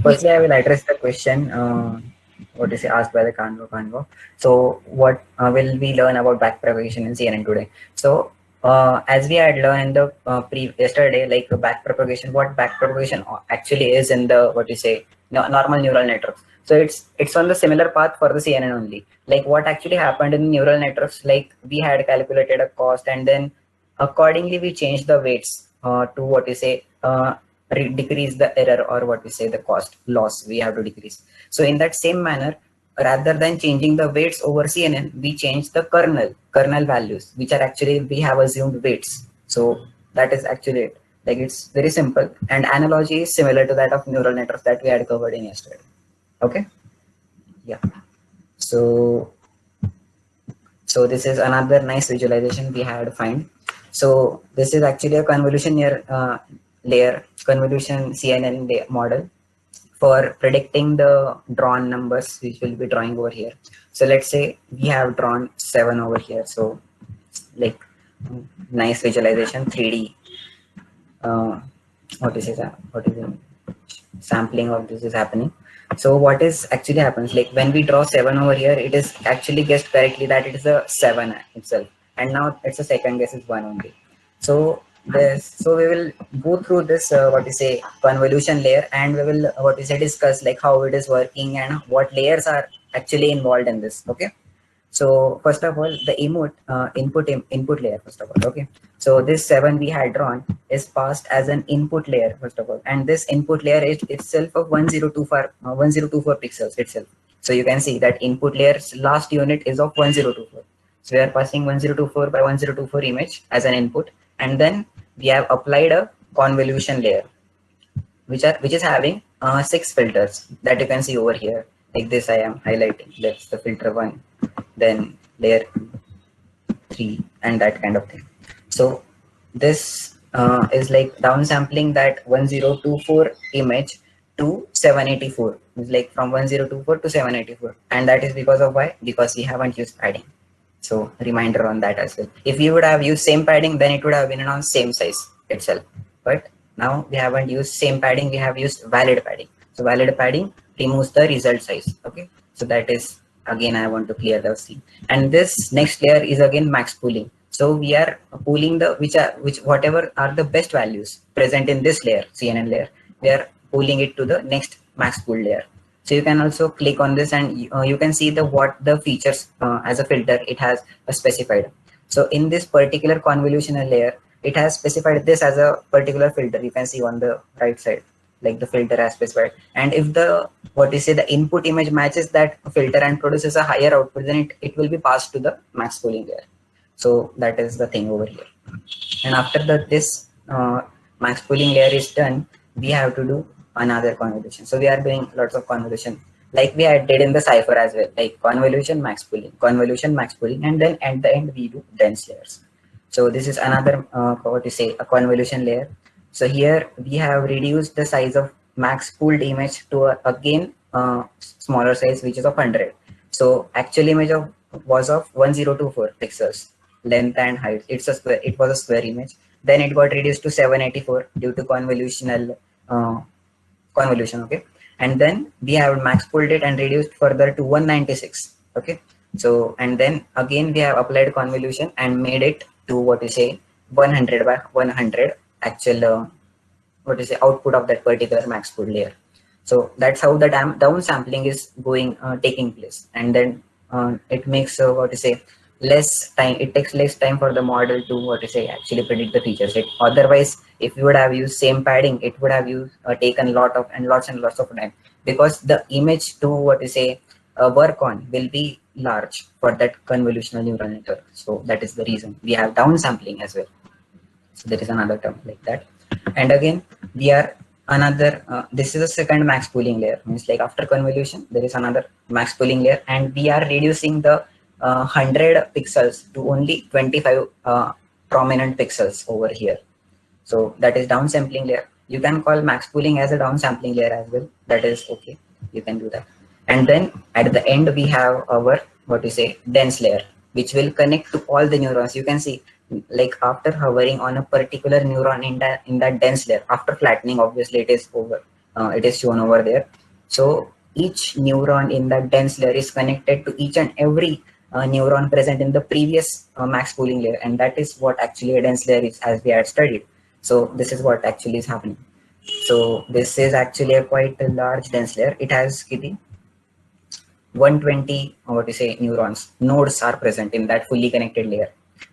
firstly, I will address the question what is asked by the Convo. So, what will we learn about backpropagation in CNN today? So, as we had learned in the yesterday, like backpropagation, what backpropagation actually is in the what you say normal neural networks. So it's on the similar path for the CNN only. Like what actually happened in neural networks, like we had calculated a cost and then accordingly we changed the weights to what you say decrease the error or what we say the cost loss we have to decrease. So in that same manner, rather than changing the weights over CNN, we change the kernel values, which are actually we have assumed weights. So that is actually it. Like it's very simple, and analogy is similar to that of neural networks that we had covered in yesterday. Okay, yeah. So this is another nice visualization we had find. So this is actually a layer convolution CNN model for predicting the drawn numbers which will be drawing over here. So let's say we have drawn 7 over here. So like nice visualization 3D. What is it? Sampling of this is happening. So what is actually happens, like when we draw 7 over here, it is actually guessed correctly that it is a 7 itself, and now it's a second guess is 1 only. So we will go through this what you say convolution layer, and we will what you say discuss like how it is working and what layers are actually involved in this. Okay. So first of all, the input layer first of all. Okay. So this 7 we had drawn is passed as an input layer first of all, and this input layer is itself of 1024 pixels itself. So you can see that input layer's last unit is of 1024. So we are passing 1024 by 1024 image as an input, and then we have applied a convolution layer which is having 6 filters that you can see over here. Like this I am highlighting, that's the filter 1, then layer 3, and that kind of thing. So this is like downsampling that 1024 image to 784. It's like from 1024 to 784, and that is because of why? Because we haven't used padding. So reminder on that as well. If you would have used same padding, then it would have been on same size itself. But now we haven't used same padding, we have used valid padding. So valid padding removes the result size. Okay. So that is again I want to clear the scene. And this next layer is again max pooling. So we are pooling the which whatever are the best values present in this layer, CNN layer, we are pooling it to the next max pool layer. So you can also click on this, and you can see the what the features as a filter it has specified. So in this particular convolutional layer, it has specified this as a particular filter. You can see on the right side, like the filter has specified. And if the what you say the input image matches that filter and produces a higher output, then it will be passed to the max pooling layer. So that is the thing over here. And after that this max pooling layer is done, we have to do another convolution. So we are doing lots of convolution like we had did in the cipher as well, like convolution max pooling, and then at the end we do dense layers. So this is another what to say a convolution layer. So here we have reduced the size of max pooled image to again smaller size, which is of 100. So actual image of was of 1024 pixels length and height. It was a square image. Then it got reduced to 784 due to uh, convolution. Okay. And then we have max pulled it and reduced further to 196. Okay. So and then again we have applied convolution and made it to what you say 100 by 100 actual what is the output of that particular max pool layer. So that's how the down sampling is going taking place, and then it makes what to say less time. It takes less time for the model to what to say actually predict the features. Otherwise, if you would have used same padding, it would have used taken lots and lots of time, because the image to what to say work on will be large for that convolutional neural network. So that is the reason we have down sampling as well. So there is another term like that. And again we are another this is a second max pooling layer, means like after convolution there is another max pooling layer, and we are reducing the 100 pixels to only 25 prominent pixels over here. So that is downsampling layer. You can call max pooling as a downsampling layer as well. That is okay. You can do that. And then at the end we have our what you say dense layer, which will connect to all the neurons. You can see like after hovering on a particular neuron in that dense layer, after flattening, obviously it is over. it is shown over there. So each neuron in that dense layer is connected to each and every neuron present in the previous max pooling layer, and that is what actually a dense layer is, as we had studied. So this is what actually is happening. So this is actually a quite a large dense layer. It has Kitty 120 what you say neurons nodes are present in that fully connected layer,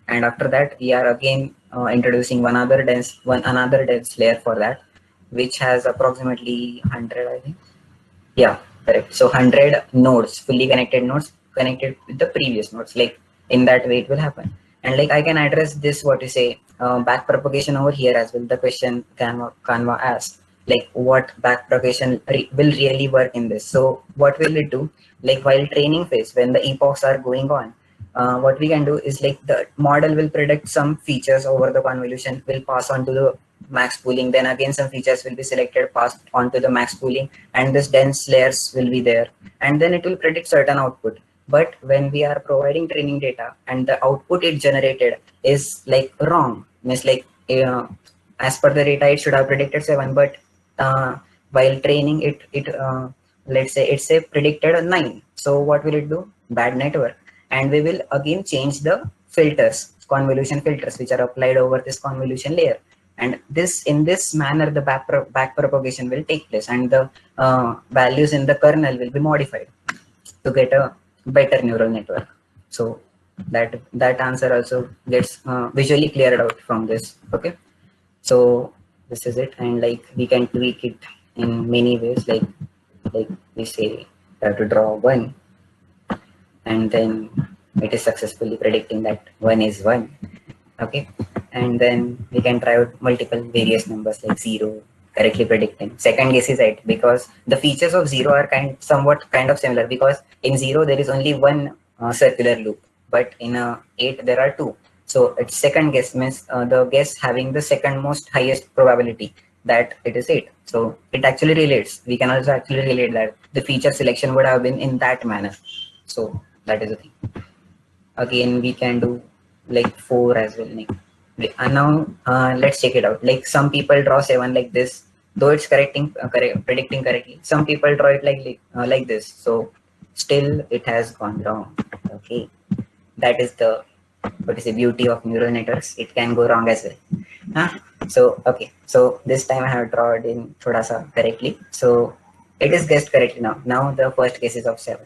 and after that we are again introducing one another dense layer for that, which has approximately 100, I think. Yeah, correct. So 100 nodes, fully connected nodes connected with the previous nodes. Like in that way it will happen. And like I can address this, what you say, back propagation over here as well. The question Canva asked, like what back propagation will really work in this. So what will it do? Like while training phase, when the epochs are going on, what we can do is like the model will predict some features over the convolution, will pass on to the max pooling. Then again, some features will be selected, passed on to the max pooling, and this dense layers will be there, and then it will predict certain output. But when we are providing training data and the output it generated is like wrong, means like as per the data it should have predicted 7, but uh, while training it let's say it's a predicted a 9. So what will it do? Bad network. And we will again change the filters, convolution filters, which are applied over this convolution layer. And this in this manner the back propagation will take place, and the values in the kernel will be modified to get a better neural network. So that answer also gets visually cleared out from this. Okay, so this is it, and like we can tweak it in many ways. Like we say have to draw one, and then it is successfully predicting that one is one. Okay, and then we can try out multiple various numbers like 0, correctly predicting. Second guess is right, because the features of 0 are somewhat kind of similar, because in 0 there is only one circular loop, but in 8 there are two. So its second guess means the guess having the second most highest probability that it is 8. So it actually relates. We can also actually relate that the feature selection would have been in that manner. So that is the thing. Again we can do like 4 as well, like, and now let's check it out. Like some people draw 7 like this, though it's predicting correctly. Some people draw it like this, so still it has gone wrong. Okay, that is the what is the beauty of neural networks, it can go wrong as well. Huh? So okay, so this time I have drawn in thoda sa correctly, so it is guessed correctly. Now the first case is of 7.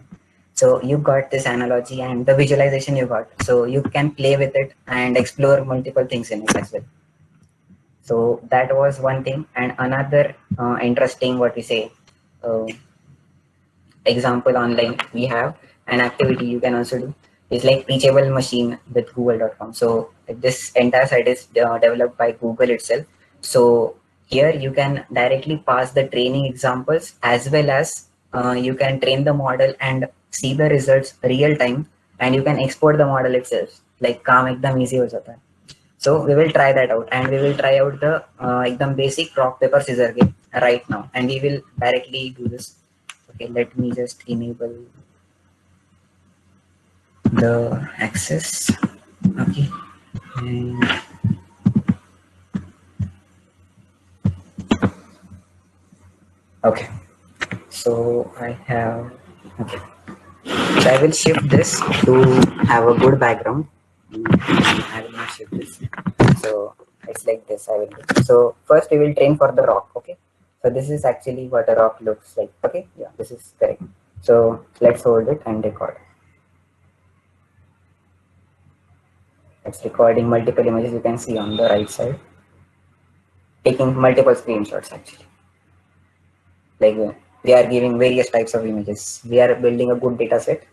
So you got this analogy and the visualization you got, so you can play with it and explore multiple things in it as well. So that was one thing. And another interesting what we say uh, example online, we have an activity you can also do. It's like teachable machine with google.com. So this entire site is developed by Google itself. So here you can directly pass the training examples, as well as you can train the model and see the results real time, and you can export the model itself. Like काम एकदम easy हो जाता है. So we will try that out, and we will try out the एकदम basic rock paper scissor game right now, and we will directly do this. Okay, let me just enable the access. Okay, and okay, so I have, okay, so I will shift this to have a good background. I will not shift this, so it's like this. I will do. So first we will train for the rock. Okay, so this is actually what a rock looks like. Okay, yeah, this is correct. So let's hold it and record. It's recording multiple images, you can see on the right side, taking multiple screenshots actually. Like we are giving various types of images. We are building a good data set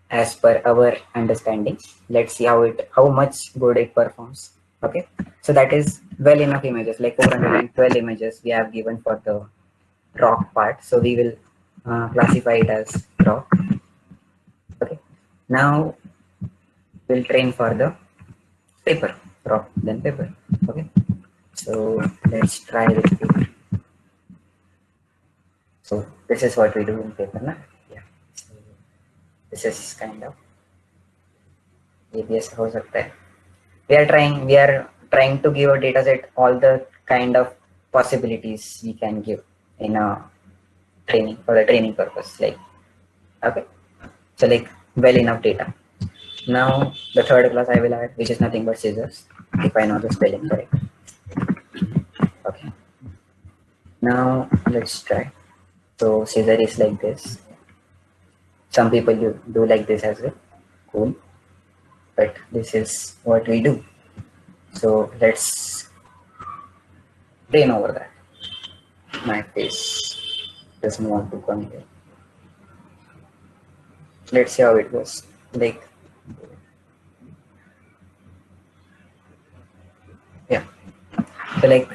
as per our understanding. Let's see how much good it performs. Okay, so that is well enough images, like 412 images we have given for the rock part. So we will classify it as rock. Okay, now we'll train for the paper, rock, then paper. Okay, so let's try with paper. So this is what we do in paper, na? Yeah. So this is kind of ABS हो सकता है. We are trying to give a data set all the kind of possibilities we can give in a training for the training purpose. Like, okay, so like well enough data. Now the third class I will add, which is nothing but scissors, if I know the spelling correct. Okay. Now let's try. So scissor is like this. Some people do like this as well. Cool. But this is what we do. So let's train over that. My face doesn't want to come here. Let's see how it goes. Like, yeah. So like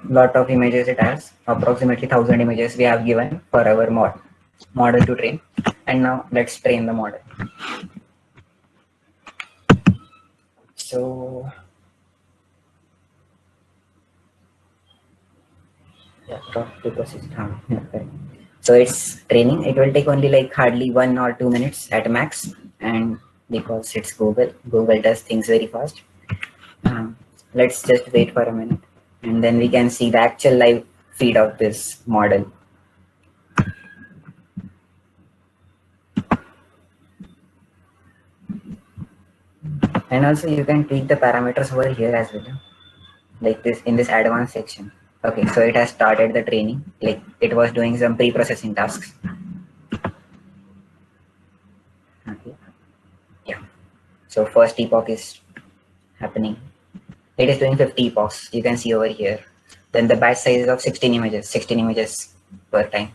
lot of images it has, approximately 1,000 images we have given for our model to train. And now let's train the model. So yeah, yeah, correct. So it's training. It will take only like hardly 1 or 2 minutes at max, and because it's Google does things very fast. Let's just wait for a minute, and then we can see the actual live feed of this model. And also you can tweak the parameters over here as well, like this in this advanced section. Okay, so it has started the training, like it was doing some pre-processing tasks. Okay, yeah. So first epoch is happening. It is doing 50 epochs. You can see over here. Then the batch size is of 16 images per time.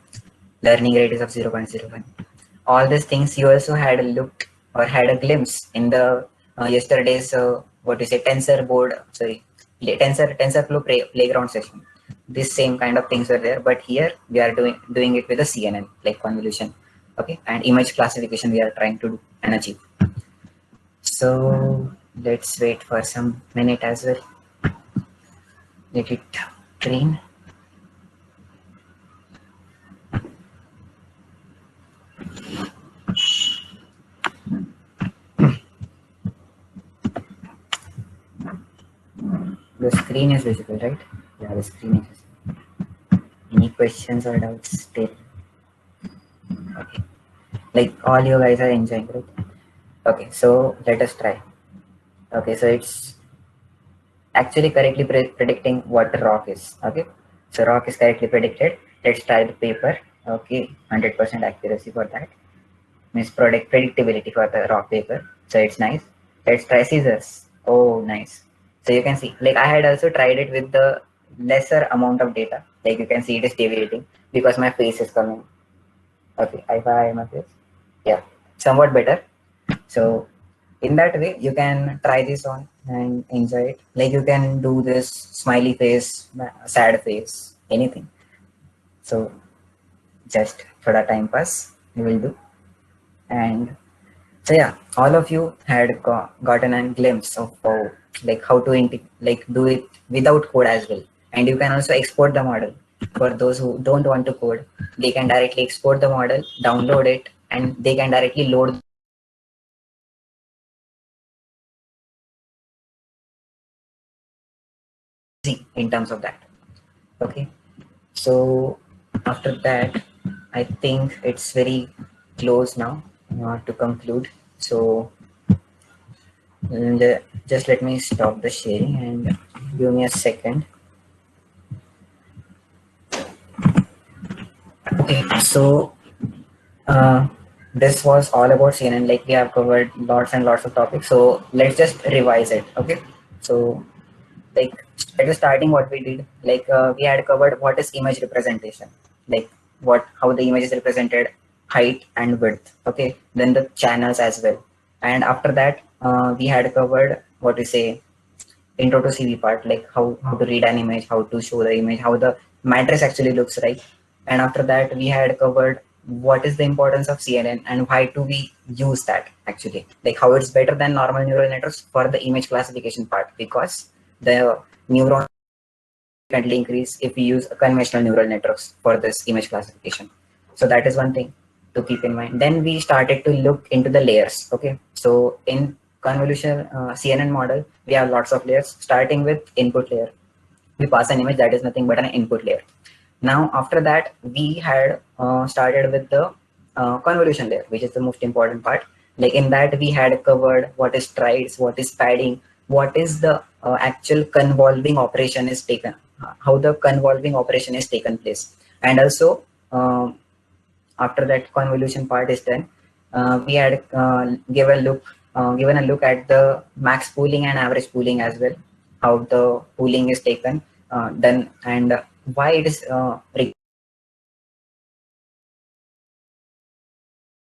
Learning rate is of 0.01. All these things you also had a look or had a glimpse in the yesterday's what we say TensorFlow playground session. This same kind of things were there, but here we are doing it with a CNN, like convolution, okay, and image classification we are trying to do and achieve. So let's wait for some minute as well. Let it train. The screen is visible, right? Yeah, the screen is visible. Any questions or doubts still? Okay. Like all you guys are enjoying, right? Okay, so let us try. Okay, so it's actually correctly predicting what rock is. Okay, so rock is correctly predicted. Let's try the paper. Okay, 100% accuracy for that. Means predictability for the rock paper. So it's nice. Let's try scissors. Oh, nice. So you can see, like I had also tried it with the lesser amount of data. Like you can see it is deviating because my face is coming. Okay, if I am a face. Yeah, somewhat better. So in that way, you can try this on and enjoy it. Like you can do this smiley face, sad face, anything. So just for the time pass, you will do. And so yeah, all of you had gotten a glimpse of how to like do it without code as well. And you can also export the model. For those who don't want to code, they can directly export the model, download it, and they can directly load in terms of that. Okay, so after that, I think it's very close now to conclude. So just let me stop the sharing and give me a second. Okay, so uh, this was all about CNN. Like we have covered lots and lots of topics. So let's just revise it. Okay, so like at the starting what we did, like we had covered what is image representation, like how the image is represented, height and width. Okay, then the channels as well. And after that we had covered what we say intro to CV part, like how to read an image, how to show the image, how the matrix actually looks like. And after that we had covered what is the importance of CNN and why do we use that actually, like how it's better than normal neural networks for the image classification part, because the neuron significantly increase if we use conventional neural networks for this image classification. So that is one thing to keep in mind. Then we started to look into the layers. Okay, so in convolution CNN model, we have lots of layers, starting with input layer. We pass an image that is nothing but an input layer. Now after that, we had started with the convolution layer, which is the most important part. Like in that, we had covered what is strides, what is padding, what is the actual convolving operation is taken, how the convolving operation is taken place. And also, after that convolution part is done, we had given a look at the max pooling and average pooling as well, how the pooling is taken, done, and why it is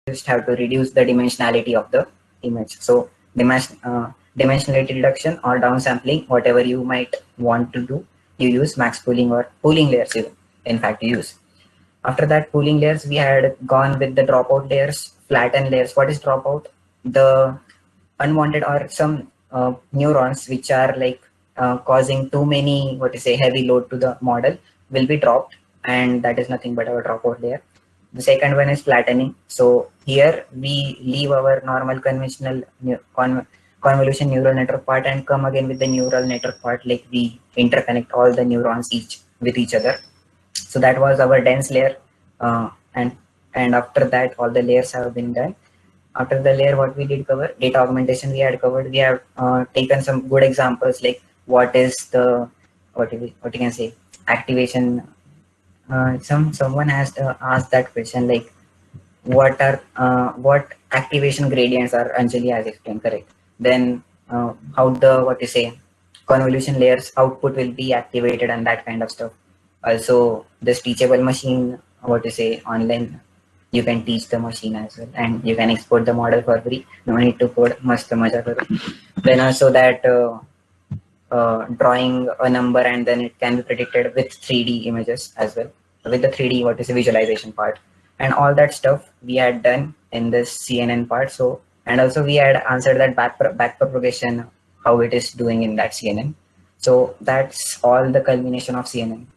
just have to reduce the dimensionality of the image. So dimensionality reduction or downsampling, whatever you might want to do, you use max pooling or pooling layers even, in fact you use. After that pooling layers, we had gone with the dropout layers, flatten layers. What is dropout? The unwanted or some neurons which are like causing too many, what to say, heavy load to the model will be dropped, and that is nothing but our dropout layer. The second one is flattening. So here we leave our normal conventional convolution neural network part and come again with the neural network part, like we interconnect all the neurons each with each other. So that was our dense layer, uh, and and after that all the layers have been done. After the layer, what we did cover, data augmentation we had covered. We have taken some good examples, like what is the, what you can say, activation. Someone has asked that question, like what activation gradients are, Anjali has explained, correct? Then how the, what you say, convolution layers output will be activated and that kind of stuff. Also this teachable machine, what you say, online you can teach the machine as well, and you can export the model for free, no need to code, mast maja karo. Then also that drawing a number and then it can be predicted with 3D images as well, with the 3D, what is the visualization part, and all that stuff we had done in this CNN part. So, and also we had answered that back propagation, how it is doing in that CNN. So that's all the culmination of CNN.